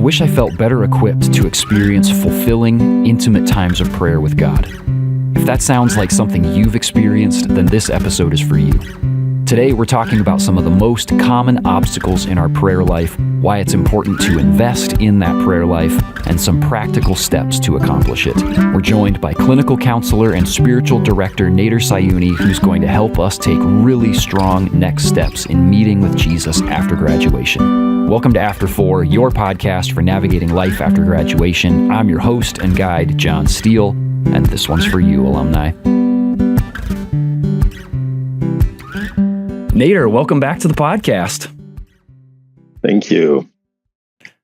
wish I felt better equipped to experience fulfilling, intimate times of prayer with God. If that sounds like something you've experienced, then this episode is for you. Today, we're talking about some of the most common obstacles in our prayer life, why it's important to invest in that prayer life, and some practical steps to accomplish it. We're joined by clinical counselor and spiritual director Nader Sayuni, who's going to help us take really strong next steps in meeting with Jesus after graduation. Welcome to After 4, your podcast for navigating life after graduation. I'm your host and guide, John Steele, and this one's for you, alumni. Nader, welcome back to the podcast. Thank you.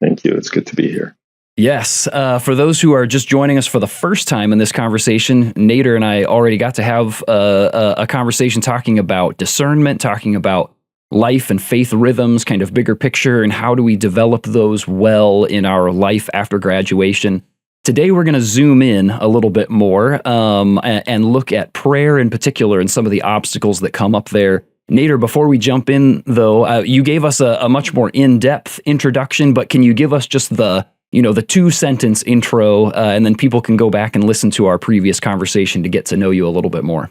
It's good to be here. Yes. For those who are just joining us for the first time in this conversation, Nader and I already got to have a conversation talking about discernment, talking about life and faith rhythms, kind of bigger picture, and how do we develop those well in our life after graduation. Today, we're going to zoom in a little bit more and look at prayer in particular and some of the obstacles that come up there. Nader, before we jump in, though, you gave us a much more in-depth introduction, but can you give us just the 2-sentence intro, and then people can go back and listen to our previous conversation to get to know you a little bit more?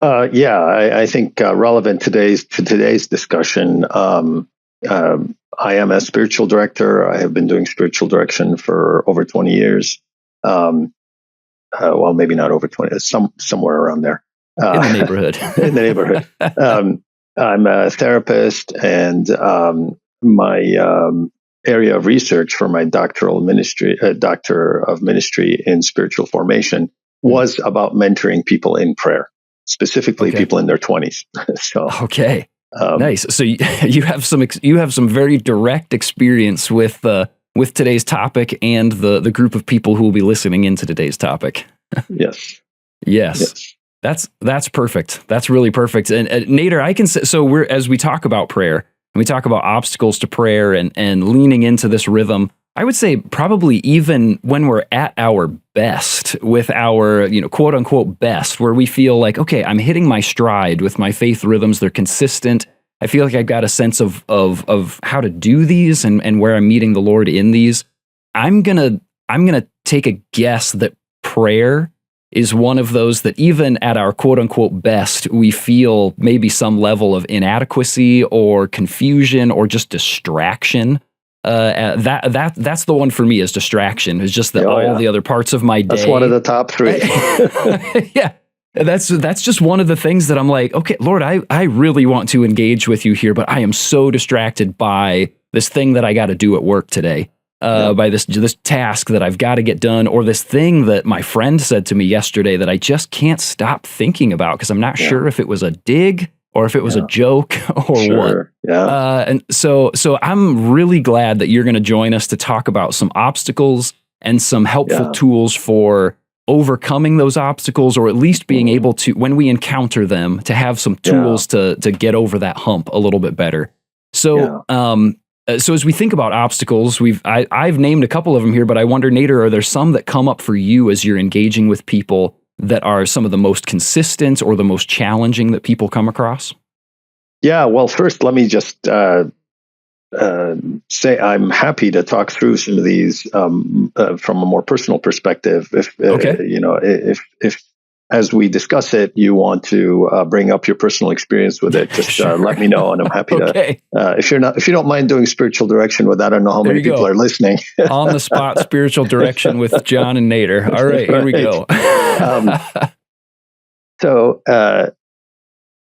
I think relevant to today's discussion, I am a spiritual director. I have been doing spiritual direction for over 20 years. Well, maybe not over 20, somewhere around there. In the neighborhood. In the neighborhood. I'm a therapist, and my area of research for my doctor of ministry in spiritual formation was about mentoring people in prayer, specifically people in their 20s. Okay. Nice. So you have some very direct experience with today's topic and the group of people who will be listening into today's topic. Yes. That's perfect. That's really perfect. And Nader, I can say, so as we talk about prayer and we talk about obstacles to prayer and leaning into this rhythm, I would say probably even when we're at our best with our, quote unquote best, where we feel like, okay, I'm hitting my stride with my faith rhythms. They're consistent. I feel like I've got a sense of how to do these and where I'm meeting the Lord in these. I'm going to take a guess that prayer is one of those that even at our quote unquote best, we feel maybe some level of inadequacy or confusion or just distraction. That's the one for me, is distraction. Is just that the other parts of my day. That's one of the top 3. Yeah. That's just one of the things that I'm like, okay, Lord, I really want to engage with you here, but I am so distracted by this thing that I got to do at work today. By this task that I've got to get done, or this thing that my friend said to me yesterday that I just can't stop thinking about because I'm not sure if it was a dig or if it was a joke or what. Yeah. And so I'm really glad that you're going to join us to talk about some obstacles and some helpful tools for overcoming those obstacles, or at least being able to, when we encounter them, to have some tools to get over that hump a little bit better. So, So as we think about obstacles, I've named a couple of them here, but I wonder, Nader, are there some that come up for you as you're engaging with people that are some of the most consistent or the most challenging that people come across? Yeah, well, first, let me just say I'm happy to talk through some of these from a more personal perspective. If as we discuss it, you want to bring up your personal experience with it, just let me know, and I'm happy to. If you don't mind doing spiritual direction with that, I don't know how many people are listening. On the spot, spiritual direction with John and Nader. All right, here we go.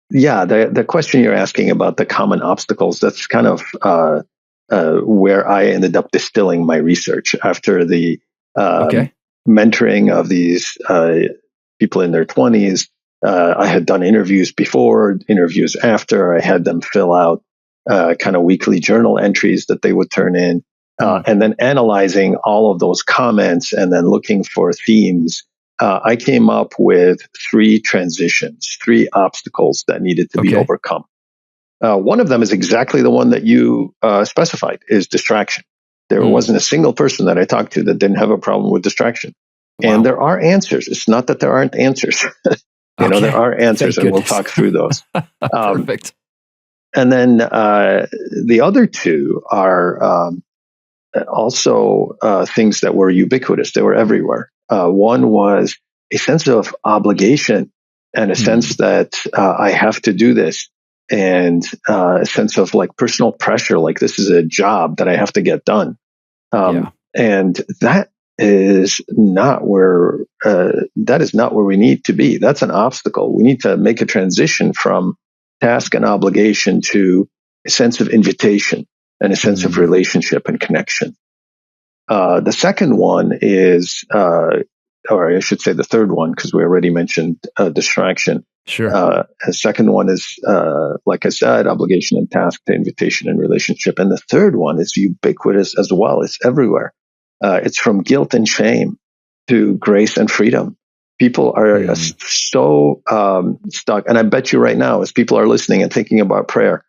The question you're asking about the common obstacles, that's kind of where I ended up distilling my research after the mentoring of these people in their 20s. I had done interviews before, interviews after. I had them fill out kind of weekly journal entries that they would turn in, and then analyzing all of those comments and then looking for themes. I came up with 3 obstacles that needed to be overcome. One of them is exactly the one that you specified, is distraction. There wasn't a single person that I talked to that didn't have a problem with distraction. Wow. And there are answers. It's not that there aren't answers. There are answers, and we'll talk through those. Perfect. And then the other 2 are also things that were ubiquitous. They were everywhere. One was a sense of obligation and a sense that I have to do this, and a sense of like personal pressure, like this is a job that I have to get done. And that is not where we need to be. That's an obstacle. We need to make a transition from task and obligation to a sense of invitation and a sense of relationship and connection. The second one is, or I should say the third one, because we already mentioned distraction. Sure. The second one is, like I said, obligation and task to invitation and relationship. And the third one is ubiquitous as well. It's everywhere. It's from guilt and shame to grace and freedom. People are so stuck. And I bet you right now, as people are listening and thinking about prayer,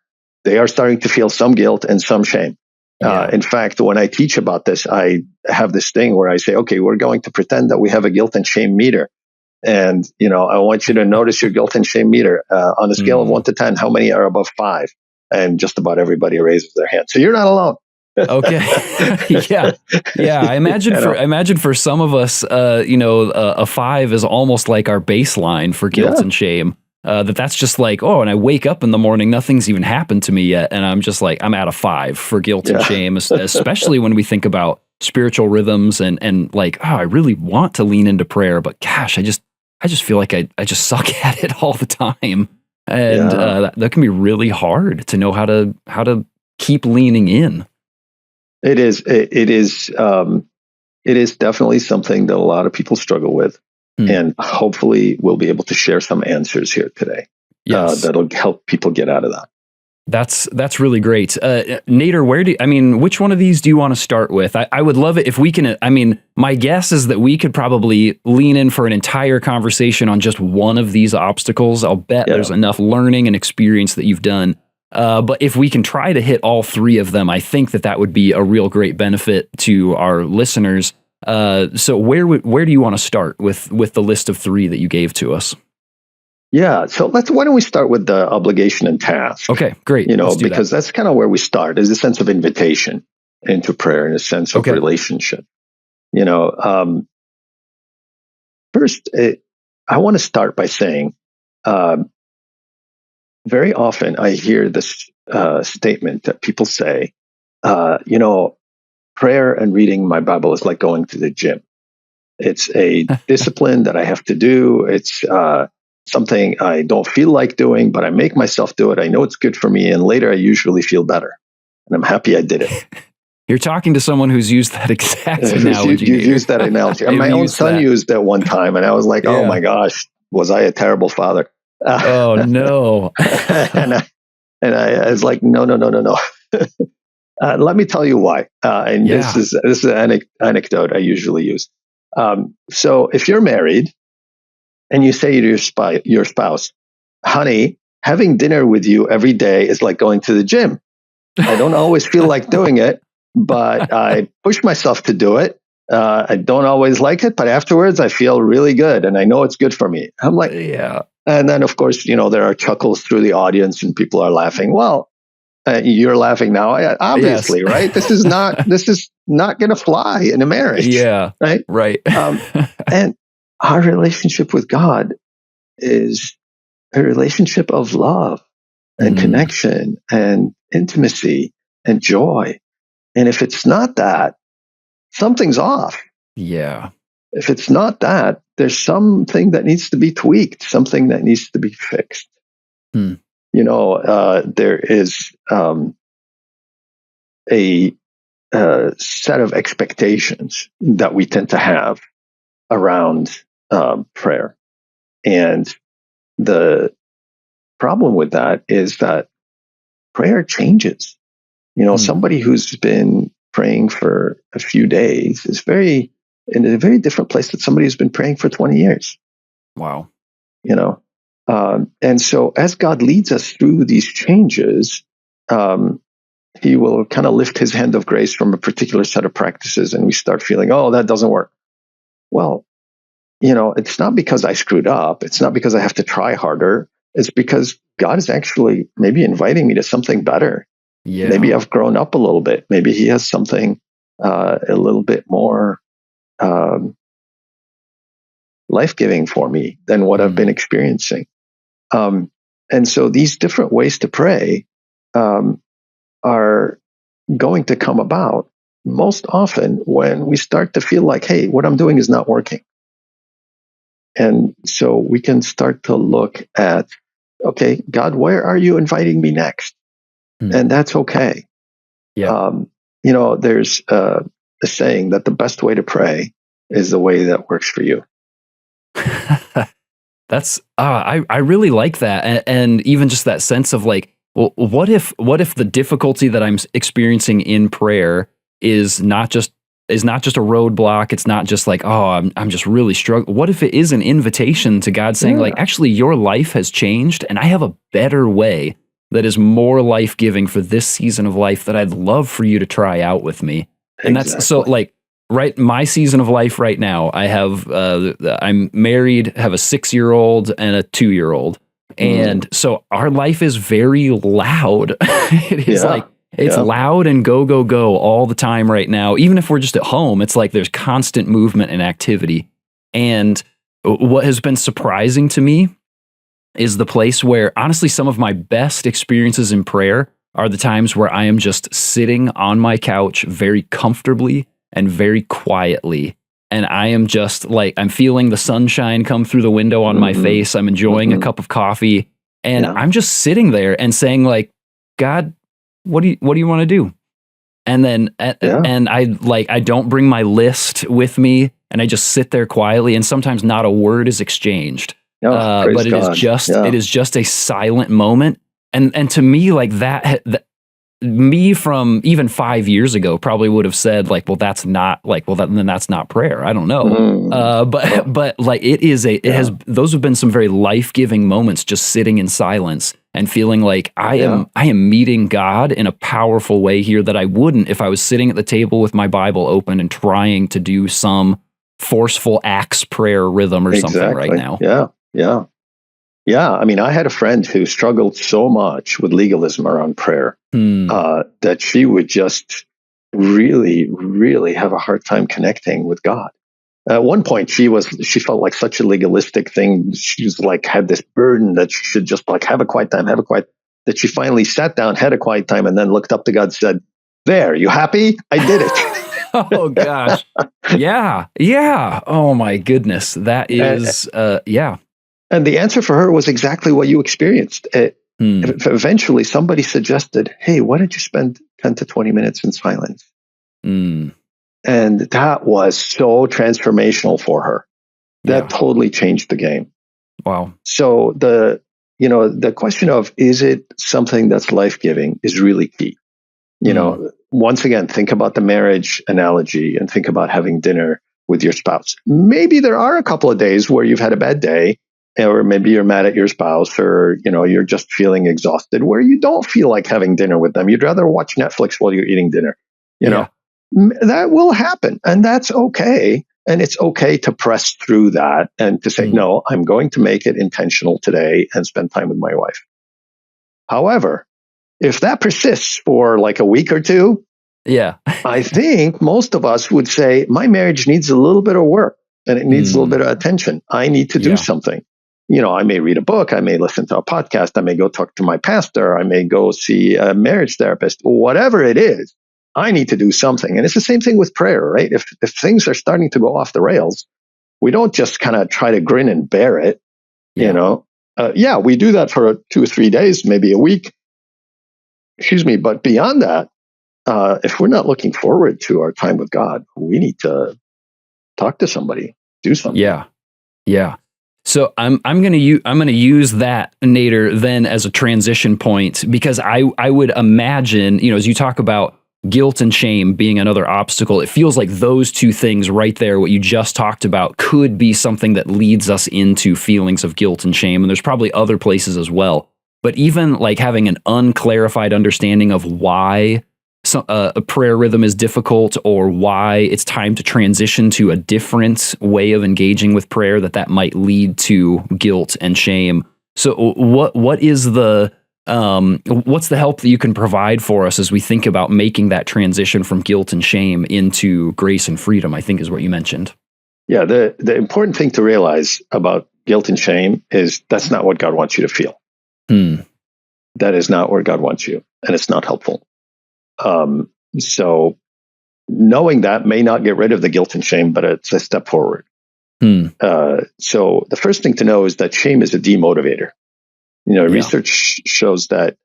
they are starting to feel some guilt and some shame. In fact, when I teach about this, I have this thing where I say, okay, we're going to pretend that we have a guilt and shame meter. And, I want you to notice your guilt and shame meter on a scale of 1 to 10. How many are above 5? And just about everybody raises their hand. So you're not alone. Okay. Yeah. I imagine for some of us, a 5 is almost like our baseline for guilt and shame. That's just like, and I wake up in the morning, nothing's even happened to me yet. And I'm just like, I'm at a 5 for guilt and shame, especially when we think about spiritual rhythms and like, I really want to lean into prayer, but gosh, I just feel like I just suck at it all the time. And that can be really hard to know how to keep leaning in. It is definitely something that a lot of people struggle with. And hopefully we'll be able to share some answers here today that'll help people get out of that. That's really great. Nader, which one of these do you want to start with? I would love it if we can, my guess is that we could probably lean in for an entire conversation on just one of these obstacles. I'll bet there's enough learning and experience that you've done. But if we can try to hit all three of them, I think that would be a real great benefit to our listeners. So where do you want to start with the list of 3 that you gave to us? Yeah. So why don't we start with the obligation and task? Okay, great. Because that's kind of where we start, is a sense of invitation into prayer and a sense of relationship. First, I want to start by saying, very often I hear this statement that people say, prayer and reading my Bible is like going to the gym. It's a discipline that I have to do. It's something I don't feel like doing, but I make myself do it. I know it's good for me. And later I usually feel better. And I'm happy I did it. You're talking to someone who's used that exact analogy. You've used that analogy. And my own son used it one time. And I was like, oh my gosh, was I a terrible father? Oh, no. and I was like, no. Let me tell you why. This is an anecdote I usually use. So if you're married and you say to your spouse, honey, having dinner with you every day is like going to the gym. I don't always feel like doing it, but I push myself to do it. I don't always like it, but afterwards I feel really good and I know it's good for me. I'm like, yeah. And then of course, there are chuckles through the audience and people are laughing. Well, you're laughing now, obviously, right? This is not going to fly in a marriage. Yeah. Right. And our relationship with God is a relationship of love and connection and intimacy and joy. And if it's not that, something's off. Yeah. If it's not that, there's something that needs to be tweaked, something that needs to be fixed. There is a set of expectations that we tend to have around prayer. And the problem with that is that prayer changes. Somebody who's been praying for a few days is in a very different place than somebody who's been praying for 20 years. Wow. And so as God leads us through these changes, he will kind of lift his hand of grace from a particular set of practices and we start feeling, oh, that doesn't work. Well, it's not because I screwed up. It's not because I have to try harder. It's because God is actually maybe inviting me to something better. Yeah. Maybe I've grown up a little bit. Maybe he has something a little bit more life-giving for me than what I've been experiencing. And so these different ways to pray are going to come about most often when we start to feel like, hey, what I'm doing is not working. And so we can start to look at, okay, God, where are you inviting me next? And that's okay. Yeah. There's a saying that the best way to pray is the way that works for you. That's I really like that, and even just that sense of like, well, what if the difficulty that I'm experiencing in prayer is not just a roadblock? It's not just like, oh, I'm just really struggling. What if it is an invitation to God saying, like, actually, your life has changed, and I have a better way that is more life-giving for this season of life that I'd love for you to try out with me. And that's so like. Right, my season of life right now, I have, I'm married, have a 6-year-old and a 2-year-old. And so our life is very loud. It is it's loud and go, go, go all the time right now. Even if we're just at home, it's like there's constant movement and activity. And what has been surprising to me is the place where, honestly, some of my best experiences in prayer are the times where I am just sitting on my couch very comfortably and very quietly. And I am just like, I'm feeling the sunshine come through the window on my face. I'm enjoying a cup of coffee, and I'm just sitting there and saying, like, God, what do you want to do? And then, and I don't bring my list with me, and I just sit there quietly, and sometimes not a word is exchanged. But it is just a silent moment. And to me, like that me from even 5 years ago probably would have said, like, well, that's not like, well, then that's not prayer. I don't know. But like it has, those have been some very life-giving moments, just sitting in silence and feeling like I am meeting God in a powerful way here that I wouldn't if I was sitting at the table with my Bible open and trying to do some forceful Acts prayer rhythm or something right now. Yeah, I mean, I had a friend who struggled so much with legalism around prayer that she would just really, really have a hard time connecting with God. At one point, she felt like such a legalistic thing. She was like, had this burden that she should just like have a quiet time, that she finally sat down, had a quiet time, and then looked up to God and said, "There, you happy? I did it." Oh, gosh. Yeah. Oh, my goodness. That is, And the answer for her was exactly what you experienced. Eventually, somebody suggested, hey, why don't you spend 10 to 20 minutes in silence? And that was so transformational for her. That totally changed the game. Wow. So the question of, is it something that's life-giving is really key. Once again, think about the marriage analogy and think about having dinner with your spouse. Maybe there are a couple of days where you've had a bad day, or maybe you're mad at your spouse, or, you're just feeling exhausted, where you don't feel like having dinner with them. You'd rather watch Netflix while you're eating dinner. That will happen, and that's okay. And it's okay to press through that and to say, no, I'm going to make it intentional today and spend time with my wife. However, if that persists for like a week or two, I think most of us would say, my marriage needs a little bit of work, and it needs a little bit of attention. I need to do something. I may read a book, I may listen to a podcast, I may go talk to my pastor, I may go see a marriage therapist, whatever it is, I need to do something. And it's the same thing with prayer, right? If things are starting to go off the rails, we don't just kind of try to grin and bear it. We do that for 2 or 3 days, maybe a week. But beyond that, if we're not looking forward to our time with God, we need to talk to somebody, do something. Yeah. So I'm going to use that, Nader, then as a transition point, because I would imagine, as you talk about guilt and shame being another obstacle, it feels like those two things right there, what you just talked about, could be something that leads us into feelings of guilt and shame. And there's probably other places as well. But even like having an unclarified understanding of why a prayer rhythm is difficult, or why it's time to transition to a different way of engaging with prayer, that might lead to guilt and shame. So what is the What's the help that you can provide for us as we think about making that transition from guilt and shame into grace and freedom, I think is what you mentioned. Yeah, the important thing to realize about guilt and shame is that's not what God wants you to feel. That is not where God wants you, and it's not helpful. So knowing that may not get rid of the guilt and shame, but it's a step forward. So the first thing to know is that shame is a demotivator. Research shows that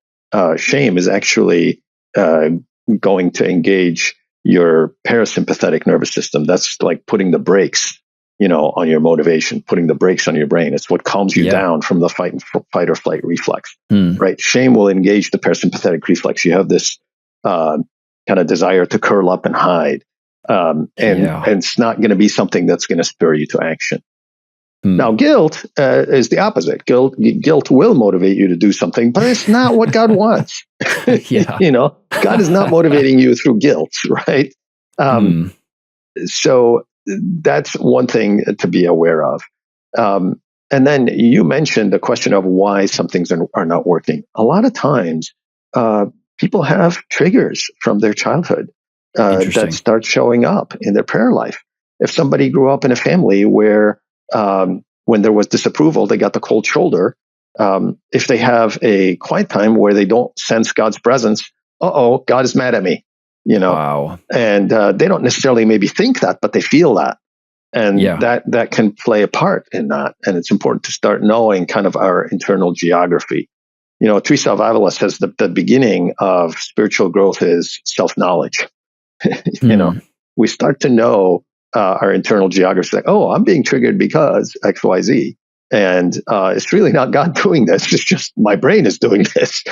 shame is actually going to engage your parasympathetic nervous system. That's like putting the brakes, on your motivation, putting the brakes on your brain. It's what calms you down from the fight or flight reflex, right? Shame will engage the parasympathetic reflex. You have this kind of desire to curl up and hide. And it's not going to be something that's going to spur you to action. Now, guilt is the opposite. Guilt will motivate you to do something, but it's not what God wants. God is not motivating you through guilt, right? So that's one thing to be aware of. And then you mentioned the question of why some things are not working. A lot of times, people have triggers from their childhood that start showing up in their prayer life. If somebody grew up in a family where when there was disapproval, they got the cold shoulder. If they have a quiet time where they don't sense God's presence, God is mad at me, Wow. And they don't necessarily maybe think that, but they feel that. And that can play a part in that. And it's important to start knowing kind of our internal geography. Teresa of Avila says that the beginning of spiritual growth is self-knowledge. We start to know our internal geography, like, I'm being triggered because X, Y, Z. And it's really not God doing this. It's just my brain is doing this.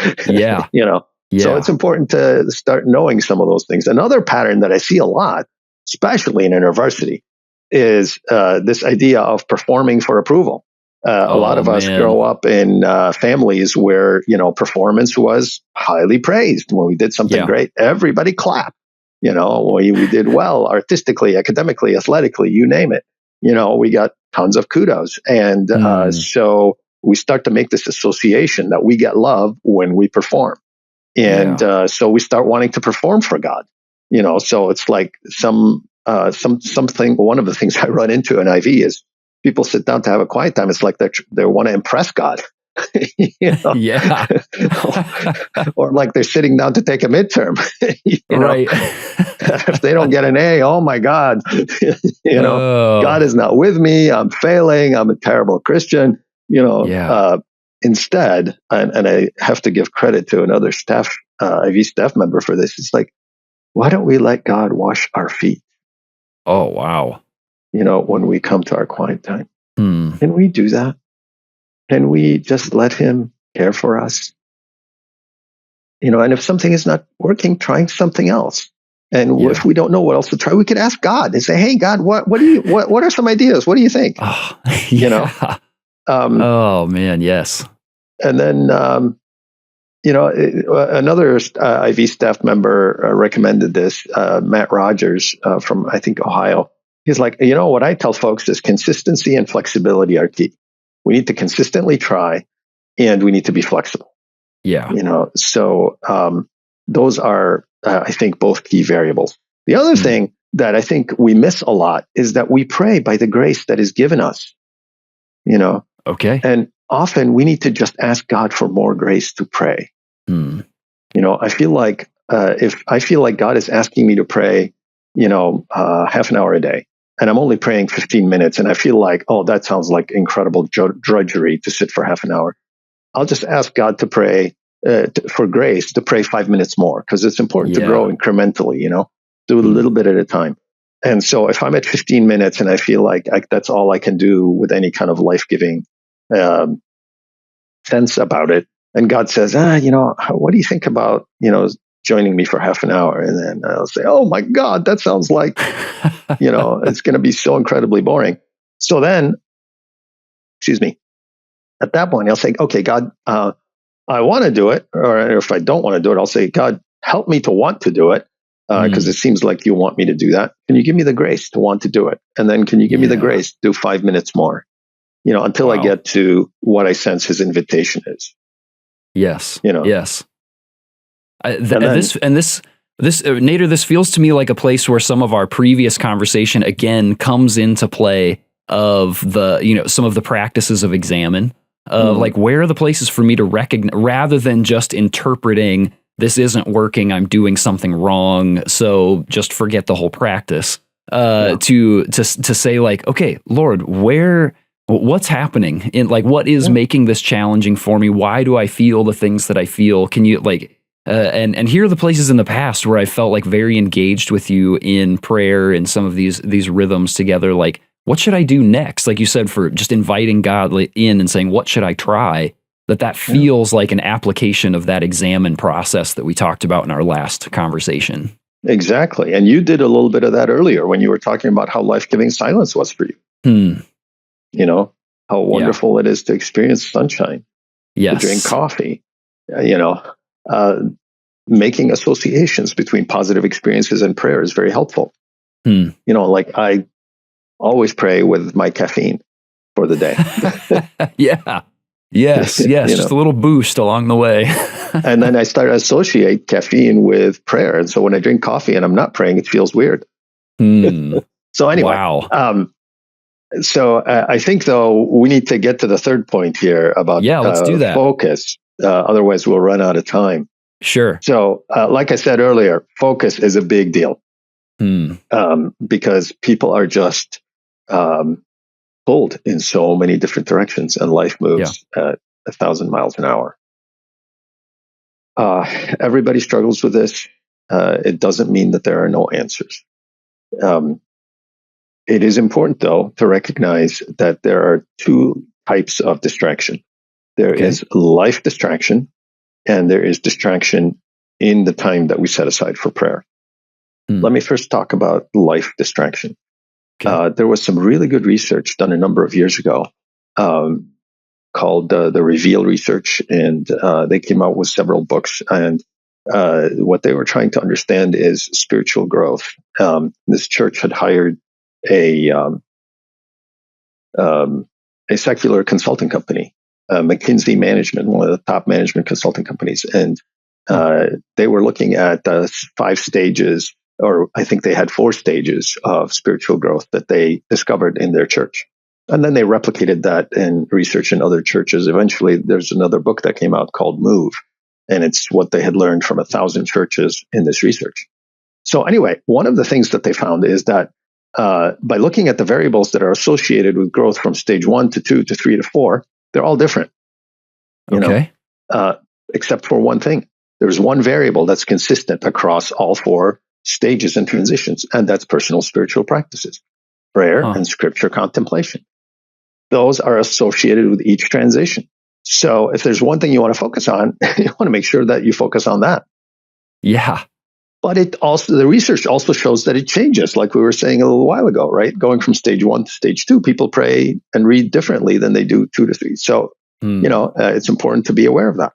So it's important to start knowing some of those things. Another pattern that I see a lot, especially in university, is this idea of performing for approval. A lot of us grow up in families where, performance was highly praised. When we did something great, everybody clapped. We did well artistically, academically, athletically, you name it. We got tons of kudos. And so we start to make this association that we get love when we perform. And so we start wanting to perform for God. So it's like something, one of the things I run into in IV is people sit down to have a quiet time. It's like they want to impress God. Or like they're sitting down to take a midterm. Right. If they don't get an A, oh my God, God is not with me. I'm failing. I'm a terrible Christian. Instead, and I have to give credit to another IV staff member for this. It's like, why don't we let God wash our feet? Oh, wow. When we come to our quiet time, can we do that? Can we just let him care for us? And if something is not working, try something else. And if we don't know what else to try, we could ask God and say, "Hey, God, what are some ideas? What do you think?" Oh man, yes. And then another IV staff member recommended this. Matt Rogers from I think Ohio. He's like, what I tell folks is consistency and flexibility are key. We need to consistently try, and we need to be flexible. So those are, I think, both key variables. The other thing that I think we miss a lot is that we pray by the grace that is given us. And often we need to just ask God for more grace to pray. I feel like if I feel like God is asking me to pray, half an hour a day, and I'm only praying 15 minutes, and I feel like, that sounds like incredible drudgery to sit for half an hour, I'll just ask God to pray for grace to pray 5 minutes more, because it's important to grow incrementally, do a little bit at a time. And so if I'm at 15 minutes and I feel like that's all I can do with any kind of life-giving sense about it, and God says, what do you think about, joining me for half an hour? And then I'll say, oh my God, that sounds like, it's going to be so incredibly boring. So then, at that point, I'll say, okay, God, I want to do it. Or if I don't want to do it, I'll say, God, help me to want to do it. Because it seems like you want me to do that. Can you give me the grace to want to do it? And then can you give me the grace to do 5 minutes more? Until I get to what I sense his invitation is. Yes. You know. Yes. Nader, this feels to me like a place where some of our previous conversation again comes into play of some of the practices of examine. Like, where are the places for me to recognize, rather than just interpreting, this isn't working, I'm doing something wrong, so just forget the whole practice. To say, like, okay, Lord, what's happening in, like, what is making this challenging for me? Why do I feel the things that I feel? Can you, like, and here are the places in the past where I felt like very engaged with you in prayer and some of these rhythms together. Like, what should I do next? Like you said, for just inviting God in and saying, what should I try? That feels like an application of that examine process that we talked about in our last conversation. Exactly. And you did a little bit of that earlier when you were talking about how life-giving silence was for you. You know, how wonderful it is to experience sunshine, to drink coffee, making associations between positive experiences and prayer is very helpful. You know, like, I always pray with my caffeine for the day. Yes. Just a little boost along the way. And then I start to associate caffeine with prayer. And so when I drink coffee and I'm not praying, it feels weird. So anyway, I think, though, we need to get to the third point here about let's do that. Focus. Otherwise, we'll run out of time. Sure. So like I said earlier, focus is a big deal because people are just pulled in so many different directions, and life moves at 1,000 miles an hour. Everybody struggles with this. It doesn't mean that there are no answers. It is important, though, to recognize that there are two types of distraction. There is life distraction, and there is distraction in the time that we set aside for prayer. Let me first talk about life distraction. There was some really good research done a number of years ago called the Reveal Research, and they came out with several books. And what they were trying to understand is spiritual growth. This church had hired a secular consulting company, McKinsey Management, one of the top management consulting companies, and they were looking at 5 stages, or I think they had 4 stages of spiritual growth that they discovered in their church. And then they replicated that in research in other churches. Eventually, there's another book that came out called Move, and it's what they had learned from 1,000 churches in this research. So anyway, one of the things that they found is that by looking at the variables that are associated with growth from stage 1 to 2 to 3 to 4, they're all different. You know, except for one thing. There's one variable that's consistent across all 4 stages and transitions, and that's personal spiritual practices, prayer and scripture contemplation. Those are associated with each transition. So if there's one thing you want to focus on, you want to make sure that you focus on that. Yeah. But the research also shows that it changes, like we were saying a little while ago, right? Going from stage 1 to stage 2, people pray and read differently than they do 2 to 3. So, it's important to be aware of that.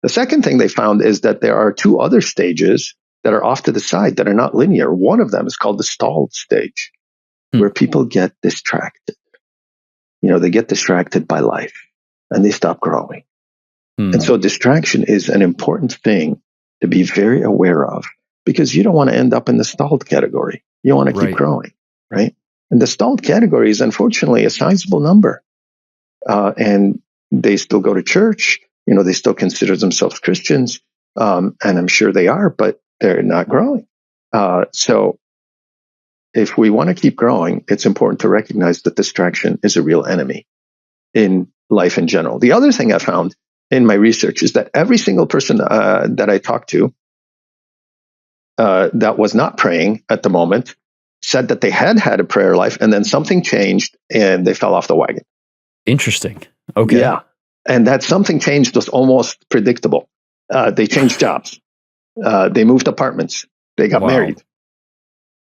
The second thing they found is that there are 2 other stages that are off to the side that are not linear. One of them is called the stalled stage, where people get distracted. They get distracted by life and they stop growing. And so distraction is an important thing to be very aware of, because you don't want to end up in the stalled category. You want to keep growing, right? And the stalled category is unfortunately a sizable number. And they still go to church. They still consider themselves Christians. And I'm sure they are, but they're not growing. So if we want to keep growing, it's important to recognize that distraction is a real enemy in life in general. The other thing I found in my research is that every single person that I talked to that was not praying at the moment said that they had a prayer life, and then something changed and they fell off the wagon. Interesting. Okay. Yeah. And that something changed was almost predictable. They changed jobs. They moved apartments. They got married.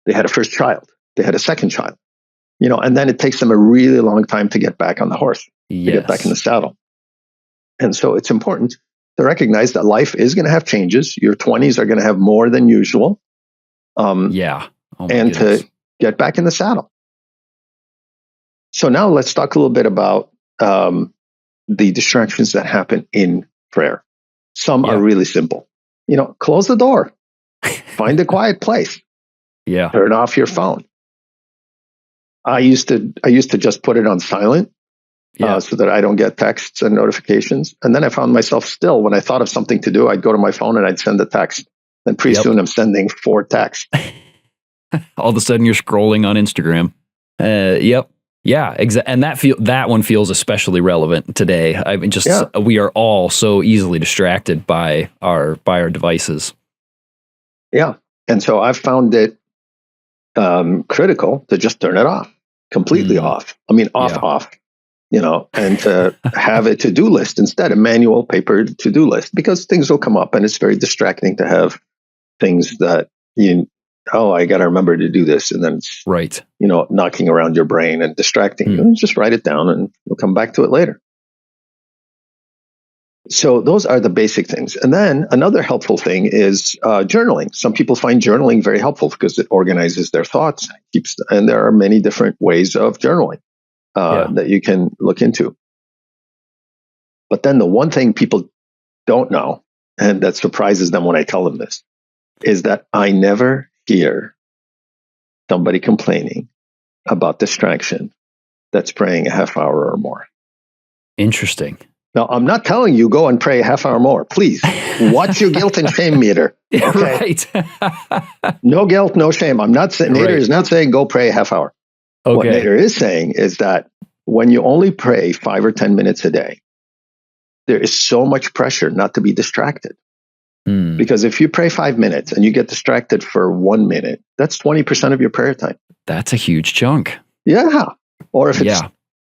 They had a first child. They had a second child. And then it takes them a really long time to get back on the horse, to get back in the saddle. And so it's important to recognize that life is going to have changes. Your 20s are going to have more than usual. And to get back in the saddle. So now let's talk a little bit about the distractions that happen in prayer. Some are really simple. Close the door, find a quiet place, turn off your phone. I used to just put it on silent so that I don't get texts and notifications. And then I found myself still, when I thought of something to do, I'd go to my phone and I'd send a text. And pretty soon I'm sending 4 texts. All of a sudden you're scrolling on Instagram. Yeah, exactly. And that one feels especially relevant today. I mean, we are all so easily distracted by our devices. Yeah. And so I've found it critical to just turn it off, completely off. I mean, off, and to have a to-do list instead, a manual paper to-do list, because things will come up and it's very distracting to have things that I got to remember to do this. And then it's, knocking around your brain and distracting you. Just write it down and you'll come back to it later. So those are the basic things. And then another helpful thing is journaling. Some people find journaling very helpful because it organizes their thoughts, and there are many different ways of journaling that you can look into. But then the one thing people don't know, and that surprises them when I tell them this, is that I never hear somebody complaining about distraction that's praying a half hour or more. Interesting. Now, I'm not telling you go and pray a half hour more. Please watch your guilt and shame meter. Okay? Right. No guilt, no shame. I'm not saying, Nader is not saying go pray a half hour. Okay. What Nader is saying is that when you only pray 5 or 10 minutes a day, there is so much pressure not to be distracted. Because if you pray 5 minutes and you get distracted for 1 minute, that's 20% of your prayer time. That's a huge chunk. Yeah. Or if it's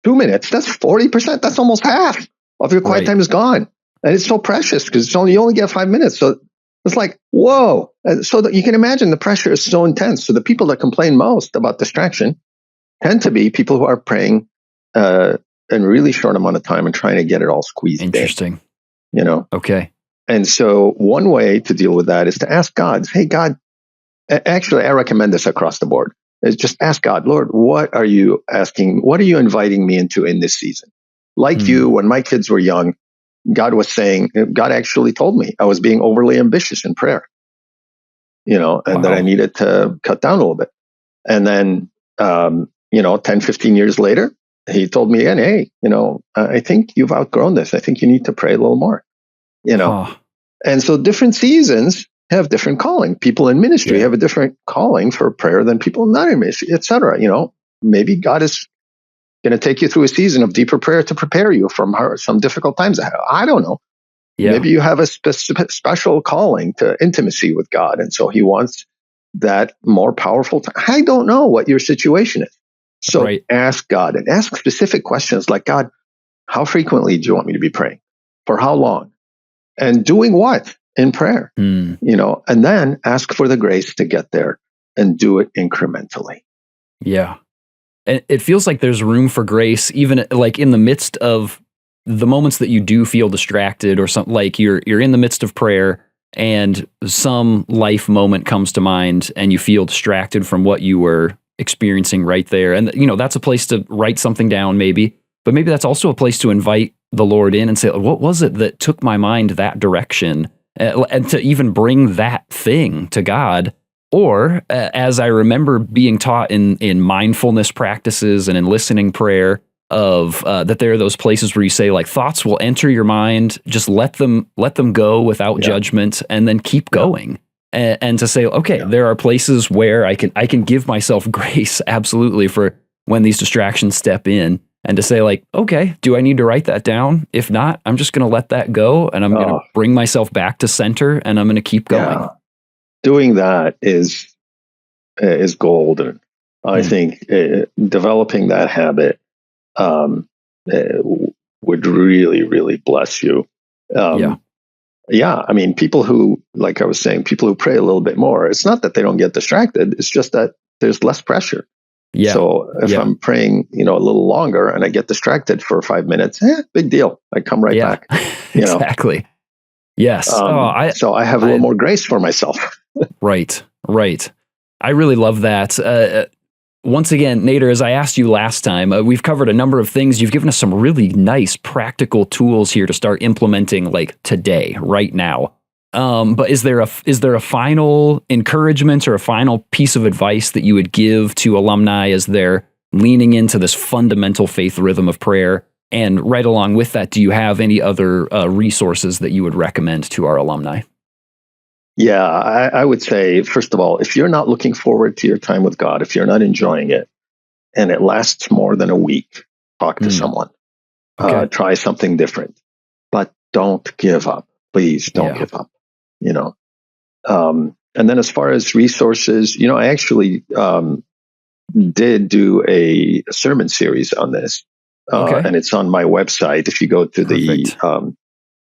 2 minutes, that's 40%. That's almost half of your quiet time is gone. And it's so precious because you only get 5 minutes. So it's like, whoa. And so that you can imagine the pressure is so intense. So the people that complain most about distraction tend to be people who are praying in a really short amount of time and trying to get it all squeezed Interesting. in. Okay. And so one way to deal with that is to ask God, hey, God, actually, I recommend this across the board, is just ask God, Lord, what are you asking? What are you inviting me into in this season? Like you, when my kids were young, God actually told me I was being overly ambitious in prayer, and that I needed to cut down a little bit. And then, 10, 15 years later, he told me again, hey, I think you've outgrown this. I think you need to pray a little more. And so different seasons have different calling. People in ministry have a different calling for prayer than people not in ministry, et cetera. Maybe God is going to take you through a season of deeper prayer to prepare you from some difficult times ahead. I don't know. Yeah. Maybe you have a special calling to intimacy with God. And so he wants that more powerful time. I don't know what your situation is. So ask God and ask specific questions like, God, how frequently do you want me to be praying? For how long? And doing what in prayer, and then ask for the grace to get there and do it incrementally. Yeah. And it feels like there's room for grace, even like in the midst of the moments that you do feel distracted or something, like you're in the midst of prayer and some life moment comes to mind and you feel distracted from what you were experiencing right there. And, that's a place to write something down maybe, but maybe that's also a place to invite the Lord in and say, what was it that took my mind that direction? And to even bring that thing to God. Or as I remember being taught in mindfulness practices and in listening prayer of that there are those places where you say like thoughts will enter your mind, just let them go without judgment and then keep going. And to say, okay, there are places where I can give myself grace absolutely for when these distractions step in. And to say like, okay, do I need to write that down? If not, I'm just going to let that go and I'm going to bring myself back to center and I'm going to keep going. Yeah. Doing that is golden. I think developing that habit would really, really bless you. I mean, people who, like I was saying, people who pray a little bit more, it's not that they don't get distracted. It's just that there's less pressure. Yeah. So if I'm praying, a little longer and I get distracted for 5 minutes, big deal. I come right back. Exactly. Yes. So I have a little more grace for myself. Right. I really love that. once again, Nader, as I asked you last time, we've covered a number of things. You've given us some really nice practical tools here to start implementing like today, right now. But is there a final encouragement or a final piece of advice that you would give to alumni as they're leaning into this fundamental faith rhythm of prayer? And right along with that, do you have any other resources that you would recommend to our alumni? Yeah, I would say, first of all, if you're not looking forward to your time with God, if you're not enjoying it, and it lasts more than a week, talk to someone. Okay. Try something different. But don't give up. Please don't give up. And then as far as resources, I actually did do a sermon series on this. And it's on my website. If you go to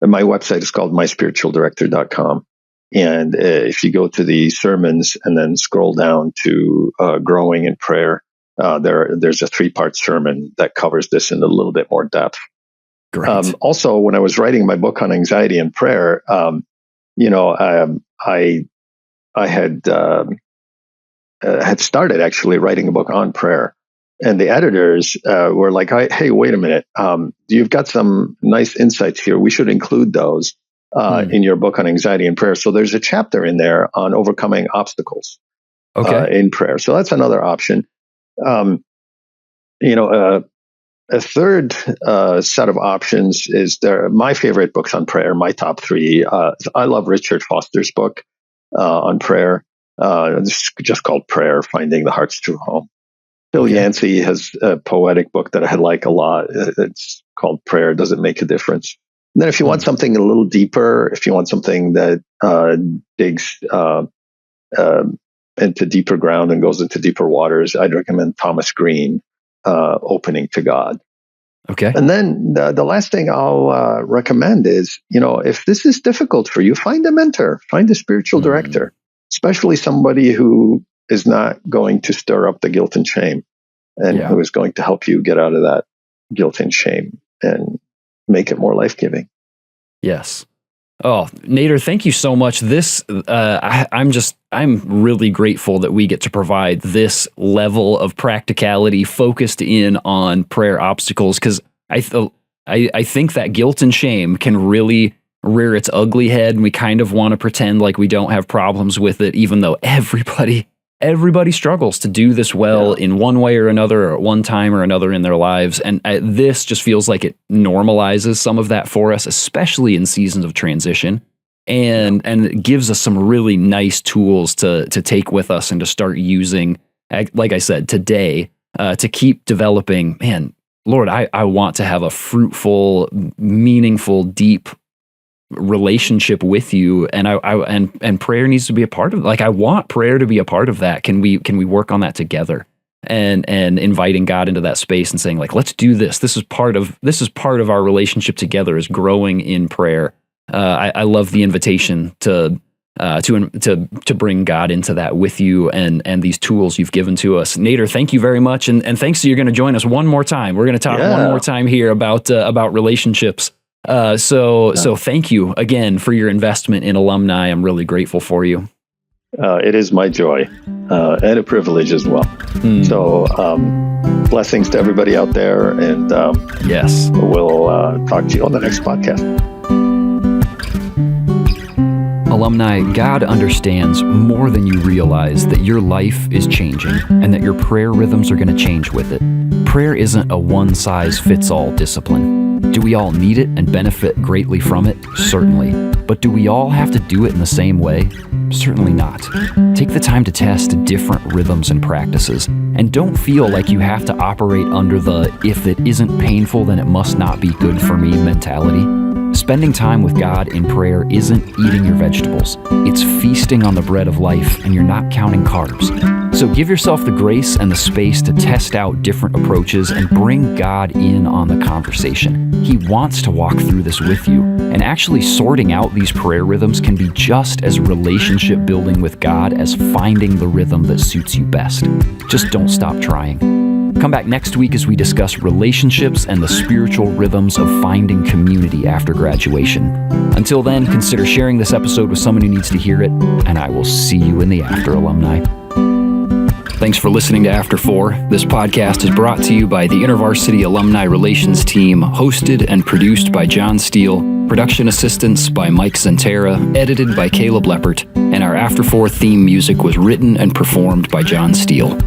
my website is called myspiritualdirector.com. And if you go to the sermons and then scroll down to growing in prayer, there's a 3-part sermon that covers this in a little bit more depth. Great. Also, when I was writing my book on anxiety and prayer, I had started actually writing a book on prayer, and the editors were like, "Hey, wait a minute! You've got some nice insights here. We should include those in your book on anxiety and prayer." So there's a chapter in there on overcoming obstacles in prayer. So that's another option. A third set of options is my favorite books on prayer, my top 3. I love Richard Foster's book on prayer. It's just called Prayer, Finding the Heart's True Home. Phil Yancey has a poetic book that I like a lot. It's called Prayer Doesn't Make a Difference. And then if you want something a little deeper, if you want something that digs into deeper ground and goes into deeper waters, I'd recommend Thomas Green, Opening to God. Okay. And then the last thing I'll recommend is, if this is difficult for you, find a mentor, find a spiritual director, especially somebody who is not going to stir up the guilt and shame and who is going to help you get out of that guilt and shame and make it more life-giving. Yes. Oh, Nader, thank you so much. This, I'm really grateful that we get to provide this level of practicality focused in on prayer obstacles, because I think that guilt and shame can really rear its ugly head, and we kind of want to pretend like we don't have problems with it, even though everybody struggles to do this well in one way or another, or at one time or another in their lives. And this just feels like it normalizes some of that for us, especially in seasons of transition. And it gives us some really nice tools to take with us and to start using, like I said, today, to keep developing. Man, Lord, I want to have a fruitful, meaningful, deep relationship with you, and prayer needs to be a part of it. Like, I want prayer to be a part of that. Can we work on that together, and inviting God into that space and saying, like, let's do this. This is part of our relationship together, is growing in prayer. I love the invitation to bring God into that with you, and these tools you've given to us. Nader, thank you very much, and thanks that you're going to join us one more time. We're going to talk one more time here about relationships. So thank you again for your investment in alumni. I'm really grateful for you. It is my joy and a privilege as well. So blessings to everybody out there, and yes, we'll talk to you on the next podcast. Alumni, God understands more than you realize that your life is changing and that your prayer rhythms are going to change with it. Prayer isn't a one-size-fits-all discipline. Do we all need it and benefit greatly from it? Certainly. But do we all have to do it in the same way? Certainly not. Take the time to test different rhythms and practices, and don't feel like you have to operate under the "if it isn't painful, then it must not be good for me" mentality. Spending time with God in prayer isn't eating your vegetables. It's feasting on the bread of life, and you're not counting carbs. So give yourself the grace and the space to test out different approaches and bring God in on the conversation. He wants to walk through this with you, and actually sorting out these prayer rhythms can be just as relationship building with God as finding the rhythm that suits you best. Just don't stop trying. Come back next week as we discuss relationships and the spiritual rhythms of finding community after graduation. Until then, consider sharing this episode with someone who needs to hear it, and I will see you in the after, alumni. Thanks for listening to After 4. This podcast is brought to you by the InterVarsity Alumni Relations Team, hosted and produced by John Steele, production assistance by Mike Zentera, edited by Caleb Leppert, and our After 4 theme music was written and performed by John Steele.